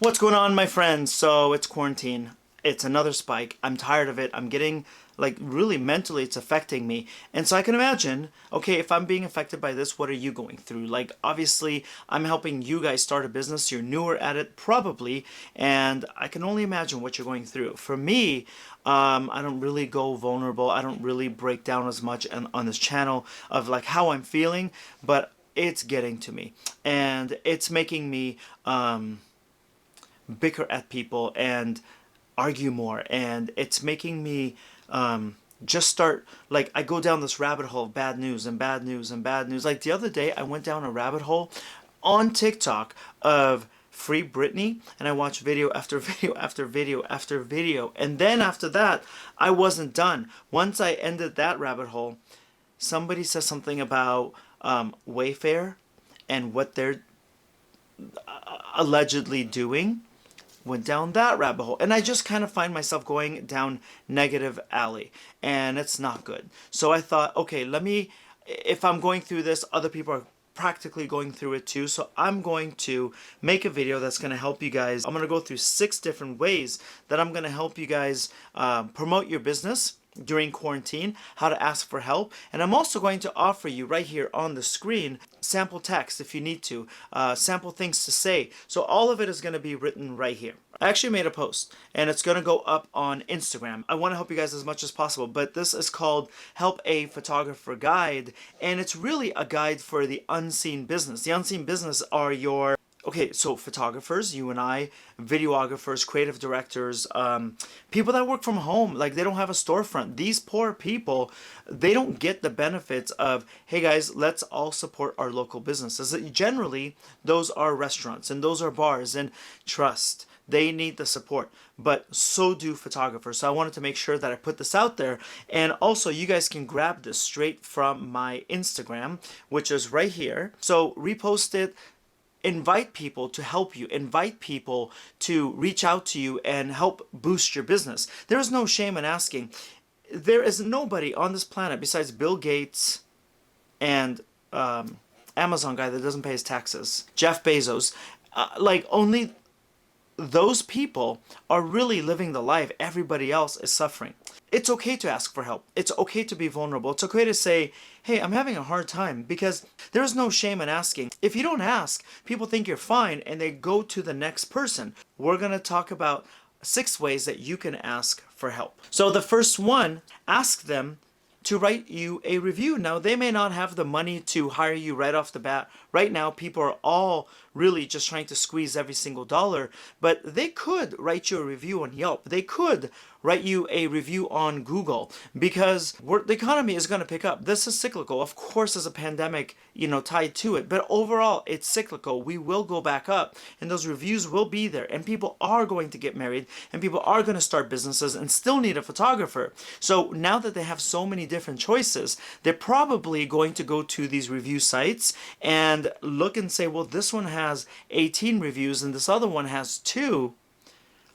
What's going on, my friends? So it's quarantine. It's another spike. I'm tired of it. I'm getting, like, really mentally it's affecting me. And so I can imagine, okay, if I'm being affected by this, what are you going through? Like, obviously, I'm helping you guys start a business. You're newer at it, probably. And I can only imagine what you're going through. For me, I don't really go vulnerable. I don't really break down as much on this channel of, like, how I'm feeling. But it's getting to me. And it's making me bicker at people and argue more, and it's making me just start, like, I go down this rabbit hole of bad news and bad news and bad news. Like the other day I went down a rabbit hole on TikTok of Free Britney, and I watched video after video after video after video, and then after that I wasn't done. Once I ended that rabbit hole, somebody says something about Wayfair and what they're allegedly doing. Went down that rabbit hole, and I just kind of find myself going down negative alley, and it's not good. So I thought, okay, if I'm going through this, other people are practically going through it too, so I'm going to make a video that's going to help you guys. I'm going to go through 6 different ways that I'm going to help you guys promote your business during quarantine, how to ask for help, and I'm also going to offer you right here on the screen sample text if you need to, sample things to say. So all of it is going to be written right here. I actually made a post, and it's going to go up on Instagram. I want to help you guys as much as possible, but this is called Help a Photographer Guide, and it's really a guide for the unseen business. The unseen business are your so photographers, you and I, videographers, creative directors, people that work from home, like they don't have a storefront. These poor people, they don't get the benefits of, hey guys, let's all support our local businesses. Generally, those are restaurants and those are bars, and trust, they need the support, but so do photographers. So I wanted to make sure that I put this out there, and also you guys can grab this straight from my Instagram, which is right here. So repost it. Invite people to help you. Invite people to reach out to you and help boost your business. There is no shame in asking. There is nobody on this planet besides Bill Gates and Amazon guy that doesn't pay his taxes, Jeff Bezos. Like, only those people are really living the life. Everybody else is suffering. It's okay to ask for help. It's okay to be vulnerable. It's okay to say, hey, I'm having a hard time, because there's no shame in asking. If you don't ask, people think you're fine and they go to the next person. We're going to talk about 6 ways that you can ask for help. So the first one, ask them to write you a review. Now, they may not have the money to hire you right off the bat. Right now, people are all really just trying to squeeze every single dollar, but they could write you a review on Yelp. They could write you a review on Google, because the economy is going to pick up. This is cyclical. Of course, there's a pandemic, tied to it, but overall, it's cyclical. We will go back up, and those reviews will be there, and people are going to get married, and people are going to start businesses and still need a photographer. So now that they have so many different choices, they're probably going to go to these review sites and look and say, well, this one has 18 reviews and this other one has 2.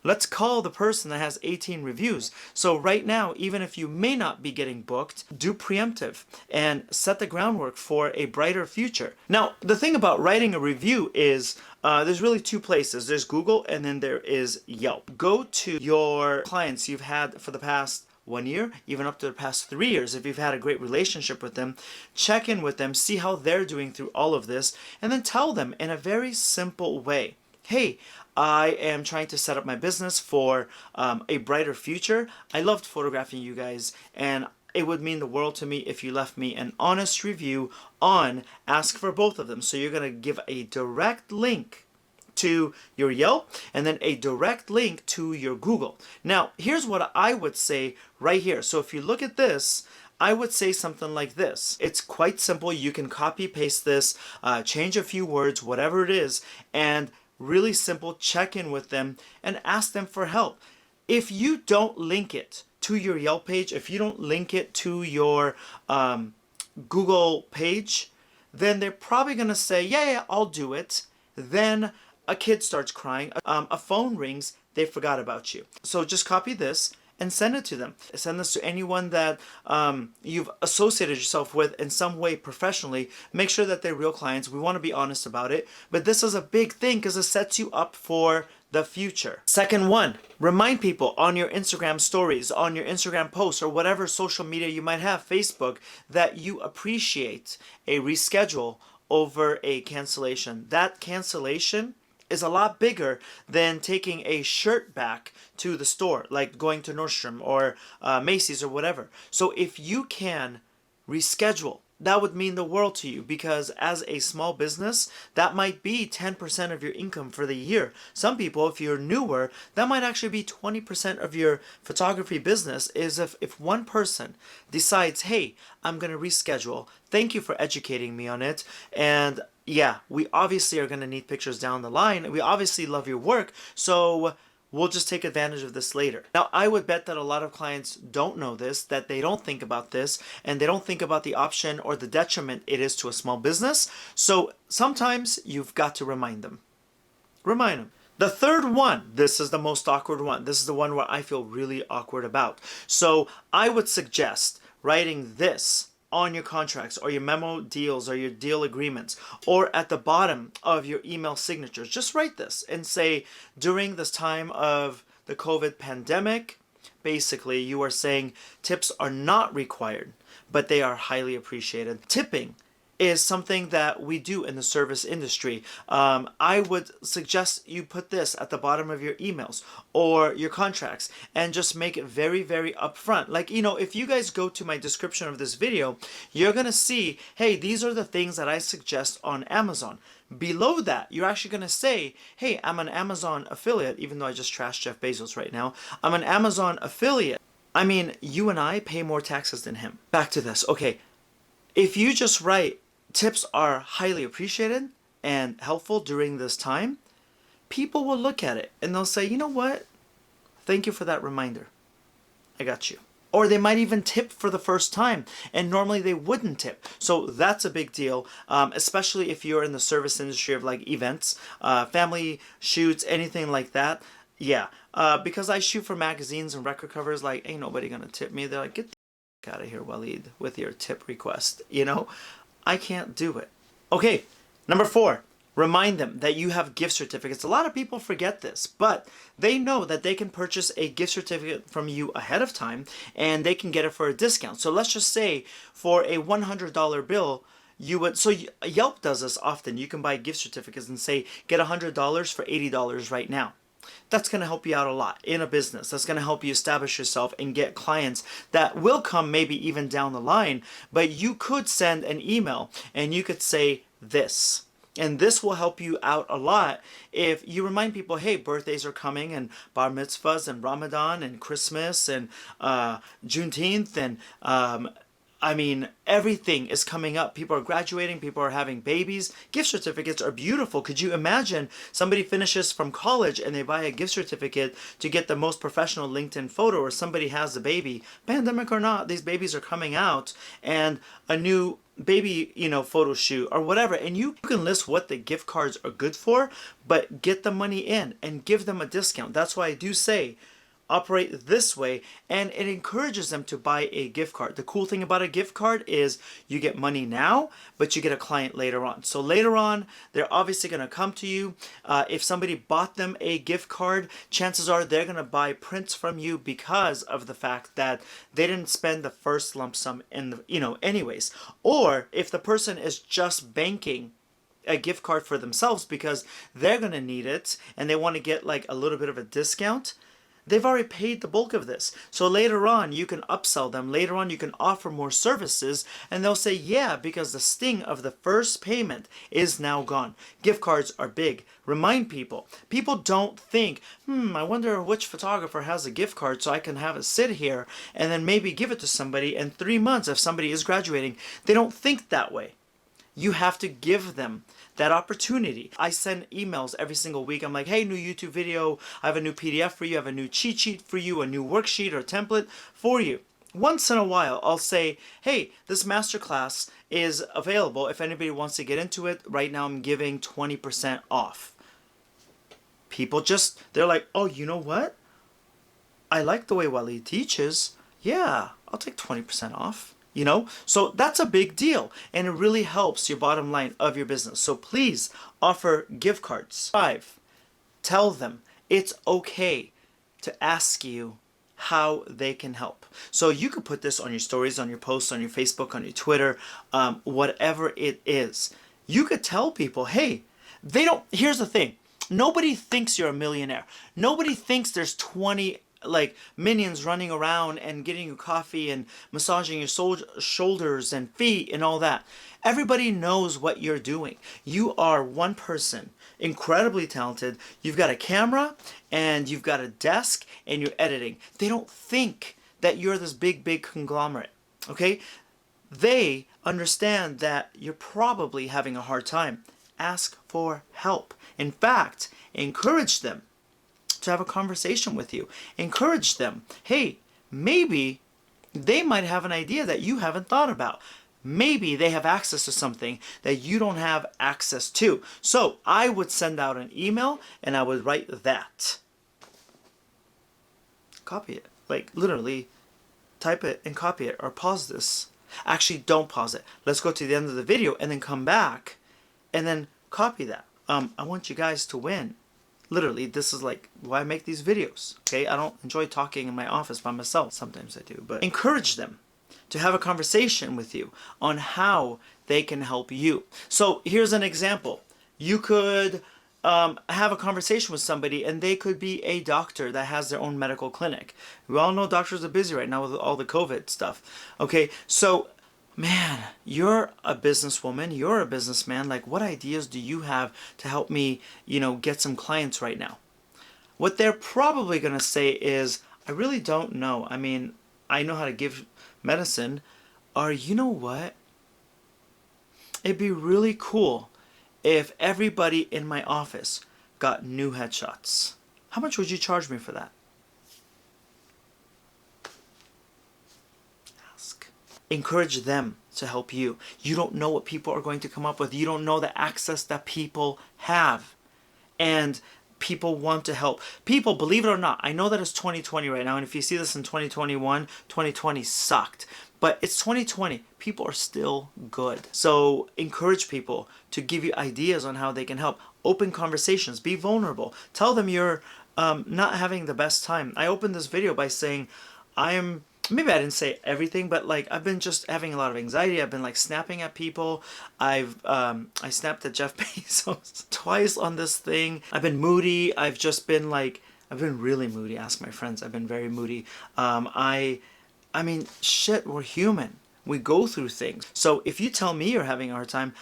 Let's call the person that has 18 reviews. So right now, even if you may not be getting booked, do preemptive and set the groundwork for a brighter future. Now, the thing about writing a review is there's really 2 places. There's Google, and then there is Yelp. Go to your clients you've had for the past 1 year, even up to the past 3 years. If you've had a great relationship with them, check in with them, see how they're doing through all of this, and then tell them in a very simple way, hey, I am trying to set up my business for a brighter future. I loved photographing you guys, and it would mean the world to me if you left me an honest review on Ask for Both of them. So you're going to give a direct link to your Yelp and then a direct link to your Google. Now, here's what I would say right here. So if you look at this, I would say something like this. It's quite simple. You can copy paste this, change a few words, whatever it is, and really simple, check in with them and ask them for help. If you don't link it to your Yelp page, if you don't link it to your Google page, then they're probably going to say, yeah, I'll do it. Then a kid starts crying, a phone rings, they forgot about you. So just copy this and send it to them. Send this to anyone that you've associated yourself with in some way professionally. Make sure that they're real clients. We want to be honest about it. But this is a big thing because it sets you up for the future. Second one, remind people on your Instagram stories, on your Instagram posts, or whatever social media you might have, Facebook, that you appreciate a reschedule over a cancellation. That cancellation is a lot bigger than taking a shirt back to the store, like going to Nordstrom or Macy's or whatever. So if you can reschedule, that would mean the world to you, because as a small business, that might be 10% of your income for the year. Some people, if you're newer, that might actually be 20% of your photography business. Is if one person decides, hey, I'm going to reschedule, thank you for educating me on it, and yeah, we obviously are going to need pictures down the line. We obviously love your work, so we'll just take advantage of this later. Now, I would bet that a lot of clients don't know this, that they don't think about this, and they don't think about the option or the detriment it is to a small business. So sometimes you've got to remind them. Remind them. The third one, this is the most awkward one. This is the one where I feel really awkward about. So I would suggest writing this on your contracts or your memo deals or your deal agreements, or at the bottom of your email signatures. Just write this and say, during this time of the COVID pandemic, basically you are saying tips are not required, but they are highly appreciated. Tipping is something that we do in the service industry. I would suggest you put this at the bottom of your emails or your contracts and just make it very, very upfront. Like, if you guys go to my description of this video, you're going to see, hey, these are the things that I suggest on Amazon. Below that, you're actually going to say, hey, I'm an Amazon affiliate, even though I just trashed Jeff Bezos right now. I'm an Amazon affiliate. I mean, you and I pay more taxes than him. Back to this. Okay, if you just write, tips are highly appreciated and helpful during this time, people will look at it and they'll say, you know what? Thank you for that reminder. I got you. Or they might even tip for the first time, and normally they wouldn't tip. So that's a big deal, especially if you're in the service industry of like events, family shoots, anything like that. Yeah, because I shoot for magazines and record covers, like, ain't nobody gonna tip me. They're like, get the out of here, Walid, with your tip request, I can't do it. Okay, number 4, remind them that you have gift certificates. A lot of people forget this, but they know that they can purchase a gift certificate from you ahead of time and they can get it for a discount. So let's just say for a $100 bill, Yelp does this often. You can buy gift certificates and say, get $100 for $80 right now. That's going to help you out a lot in a business. That's going to help you establish yourself and get clients that will come maybe even down the line. But you could send an email and you could say this. And this will help you out a lot if you remind people, hey, birthdays are coming, and bar mitzvahs and Ramadan and Christmas and Juneteenth and everything is coming up. People are graduating. People are having babies. Gift certificates are beautiful. Could you imagine somebody finishes from college and they buy a gift certificate to get the most professional LinkedIn photo, or somebody has a baby, pandemic or not, these babies are coming out, and a new baby, photo shoot or whatever. And you can list what the gift cards are good for, but get the money in and give them a discount. That's why I do say, operate this way, and it encourages them to buy a gift card. The cool thing about a gift card is you get money now, but you get a client later on. So later on, they're obviously going to come to you. If somebody bought them a gift card, chances are they're going to buy prints from you because of the fact that they didn't spend the first lump sum anyways. Or if the person is just banking a gift card for themselves because they're going to need it and they want to get like a little bit of a discount, they've already paid the bulk of this. So later on, you can upsell them. Later on, you can offer more services, and they'll say, yeah, because the sting of the first payment is now gone. Gift cards are big. Remind people. People don't think, I wonder which photographer has a gift card so I can have it sit here and then maybe give it to somebody in 3 months if somebody is graduating. They don't think that way. You have to give them that opportunity. I send emails every single week. I'm like, hey, new YouTube video. I have a new PDF for you. I have a new cheat sheet for you, a new worksheet or template for you. Once in a while, I'll say, hey, this masterclass is available. If anybody wants to get into it, right now I'm giving 20% off. People they're like, oh, you know what? I like the way Walid teaches. Yeah, I'll take 20% off. You know, so that's a big deal, and it really helps your bottom line of your business. So please offer gift cards. 5, tell them it's okay to ask you how they can help. So you could put this on your stories, on your posts, on your Facebook, on your Twitter, whatever it is. You could tell people, hey, they don't, here's the thing. Nobody thinks you're a millionaire. Nobody thinks there's 20 like minions running around and getting you coffee and massaging your shoulders and feet and all that. Everybody knows what you're doing. You are one person, incredibly talented. You've got a camera and you've got a desk and you're editing. They don't think that you're this big conglomerate, okay? They understand that you're probably having a hard time. Ask for help. In fact, encourage them to have a conversation with you. Encourage them. Hey, maybe they might have an idea that you haven't thought about. Maybe they have access to something that you don't have access to. So I would send out an email and I would write that. Copy it. Like literally type it and copy it, or pause this. Actually, don't pause it. Let's go to the end of the video and then come back and then copy that. I want you guys to win. Literally, this is like why I make these videos, okay? I don't enjoy talking in my office by myself. Sometimes I do, but encourage them to have a conversation with you on how they can help you. So here's an example. You could have a conversation with somebody and they could be a doctor that has their own medical clinic. We all know doctors are busy right now with all the COVID stuff, okay? So man, you're a businesswoman, you're a businessman, like what ideas do you have to help me, you know, get some clients right now? What they're probably going to say is, I really don't know. I mean, I know how to give medicine, or you know what? It'd be really cool if everybody in my office got new headshots. How much would you charge me for that? Encourage them to help you. You don't know what people are going to come up with. You don't know the access that people have. And people want to help. People, believe it or not, I know that it's 2020 right now, and if you see this in 2021, 2020 sucked. But it's 2020. People are still good. So encourage people to give you ideas on how they can help. Open conversations. Be vulnerable. Tell them you're not having the best time. I opened this video by saying, maybe I didn't say everything, but like I've been just having a lot of anxiety. I've been like snapping at people. I snapped at Jeff Bezos twice on this thing. I've been moody. I've been really moody. Ask my friends. I've been very moody. I mean, shit, we're human. We go through things. So if you tell me you're having a hard time,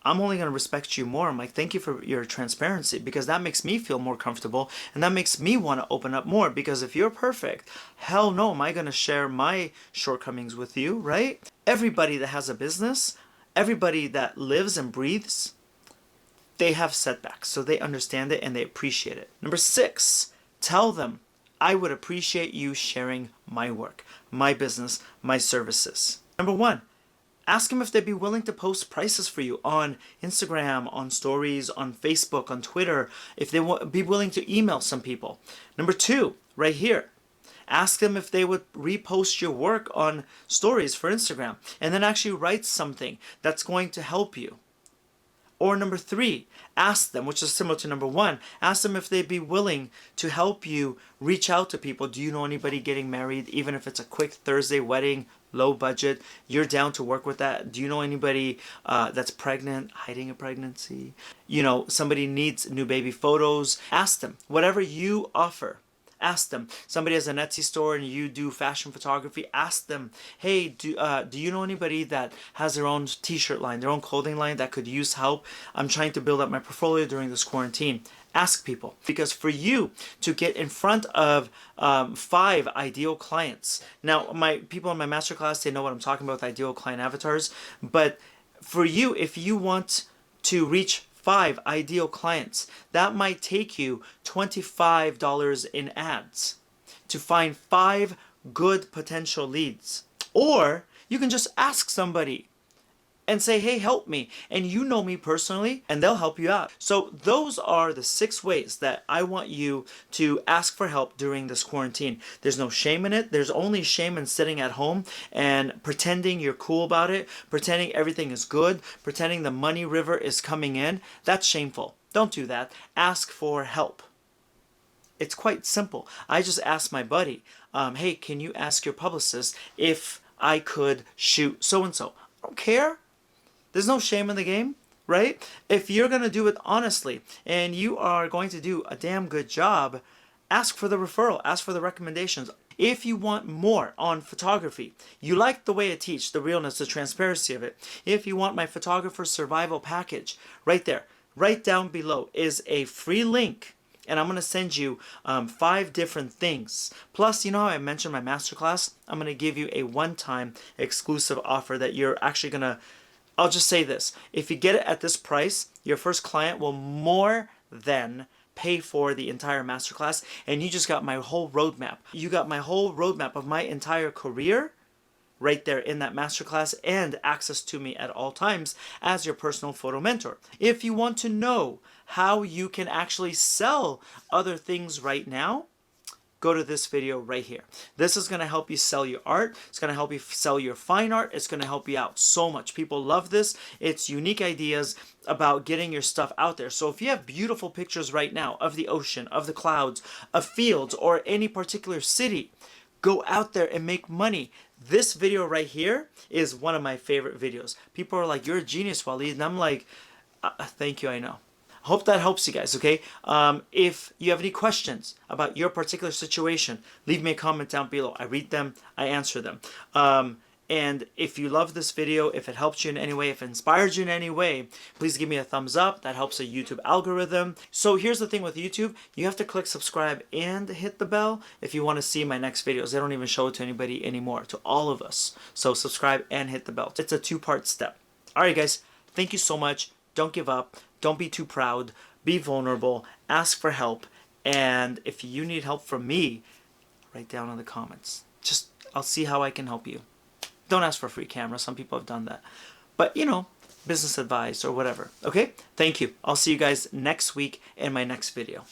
I'm only going to respect you more. I'm like, thank you for your transparency, because that makes me feel more comfortable and that makes me want to open up more, because if you're perfect, hell no, am I going to share my shortcomings with you, right? Everybody that has a business, everybody that lives and breathes, they have setbacks, so they understand it and they appreciate it. Number 6, tell them, I would appreciate you sharing my work, my business, my services. Number 1, ask them if they'd be willing to post prices for you on Instagram, on stories, on Facebook, on Twitter, if they would be willing to email some people. Number 2, right here, ask them if they would repost your work on stories for Instagram and then actually write something that's going to help you. Or number 3, ask them, which is similar to number 1, ask them if they'd be willing to help you reach out to people. Do you know anybody getting married? Even if it's a quick Thursday wedding, low budget, you're down to work with that. Do you know anybody that's pregnant, hiding a pregnancy? You know, somebody needs new baby photos. Ask them. Whatever you offer, ask them. Somebody has an Etsy store and you do fashion photography, ask them, hey, do you know anybody that has their own t-shirt line, their own clothing line that could use help? I'm trying to build up my portfolio during this quarantine. Ask people, because for you to get in front of 5 ideal clients. Now, my people in my masterclass, they know what I'm talking about with ideal client avatars, but for you, if you want to reach 5 ideal clients, that might take you $25 in ads to find 5 good potential leads. Or you can just ask somebody, and say, hey, help me. And you know me personally, and they'll help you out. So those are the 6 ways that I want you to ask for help during this quarantine. There's no shame in it. There's only shame in sitting at home and pretending you're cool about it, pretending everything is good, pretending the money river is coming in. That's shameful. Don't do that. Ask for help. It's quite simple. I just asked my buddy, hey, can you ask your publicist if I could shoot so-and-so? I don't care. There's no shame in the game, right? If you're going to do it honestly and you are going to do a damn good job, ask for the referral, ask for the recommendations. If you want more on photography, you like the way I teach, the realness, the transparency of it. If you want my photographer survival package, right there, right down below is a free link. And I'm going to send you 5 different things. Plus, you know how I mentioned my masterclass? I'm going to give you a one-time exclusive offer that you're actually going to, I'll just say this. If you get it at this price, your first client will more than pay for the entire masterclass, and you just got my whole roadmap. You got my whole roadmap of my entire career right there in that masterclass, and access to me at all times as your personal photo mentor. If you want to know how you can actually sell other things right now, go to this video right here. This is going to help you sell your art. It's going to help you sell your fine art. It's going to help you out so much. People love this. It's unique ideas about getting your stuff out there. So if you have beautiful pictures right now of the ocean, of the clouds, of fields, or any particular city, go out there and make money. This video right here is one of my favorite videos. People are like, you're a genius, Walid. And I'm like, thank you, I know. Hope that helps you guys, okay? If you have any questions about your particular situation, leave me a comment down below. I read them, I answer them. And if you love this video, if it helps you in any way, if it inspires you in any way, please give me a thumbs up. That helps the YouTube algorithm. So here's the thing with YouTube. You have to click subscribe and hit the bell if you want to see my next videos. They don't even show it to anybody anymore, to all of us. So subscribe and hit the bell. It's a 2-part step. All right, guys. Thank you so much. Don't give up. Don't be too proud. Be vulnerable. Ask for help. And if you need help from me, write down in the comments. I'll see how I can help you. Don't ask for a free camera. Some people have done that. But, you know, business advice or whatever. Okay? Thank you. I'll see you guys next week in my next video.